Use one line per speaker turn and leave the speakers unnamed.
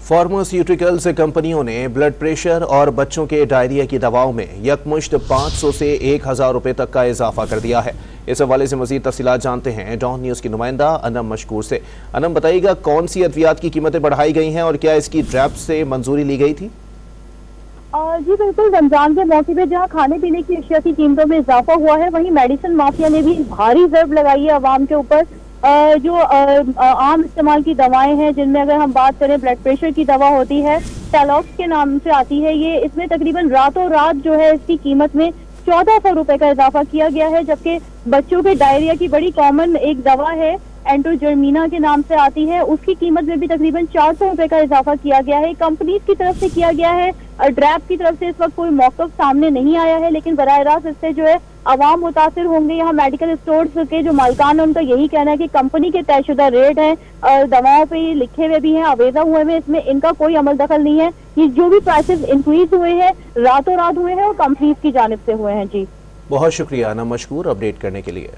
Pharmaceuticals कंपनियों ने blood pressure और बच्चों के डायरिया की दवाओं में यकमुश्त 500 से 1000 रुपए तक का इजाफा कर दिया है। इस हवाले से मजीद तफसीलात जानते हैं डॉन न्यूज की नुमाइंदा अनम मशकूर से। अनम, बताइएगा कौन सी अद्वियात की कीमतें बढ़ाई गई हैं और क्या इसकी ड्रैफ्ट से मंजूरी ली गई थी?
जी बिल्कुल, रमजान के मौके पे जहां खाने पीने की अशिया की कीमतों में इजाफा हुआ है, वहीं मेडिसिन माफिया ने भी भारी ज़र्ब लगाई है अवाम के ऊपर। जो आम इस्तेमाल की दवाएं हैं, जिनमें अगर हम बात करें ब्लड प्रेशर की दवा होती है, टेलॉक्स के नाम से आती है ये, इसमें तकरीबन रातों रात जो है इसकी कीमत में 1400 रुपए का इजाफा किया गया है। जबकि बच्चों के डायरिया की बड़ी कॉमन एक दवा है एंटोजर्मिना के नाम से आती है, उसकी कीमत में भी तकरीबन 400 रुपए का इजाफा किया गया है। कंपनीज की तरफ से किया गया है, ड्रैप की तरफ से इस वक्त कोई मौकफ सामने नहीं आया है, लेकिन बराह रास्त इससे जो है अवाम मुतासिर होंगे। यहाँ मेडिकल स्टोर्स के जो मालिकान है उनका यही कहना है कि कंपनी के तयशुदा रेट हैं, दवाओं पे ये लिखे हुए भी हैं, आवेजा हुए हैं, इसमें इनका कोई अमल दखल नहीं है। ये जो भी प्राइसेस इंक्रीज हुए हैं रातों रात हुए हैं और कंपनीज की जानिब से हुए हैं। जी
बहुत शुक्रिया अनम मशकूर अपडेट करने के लिए।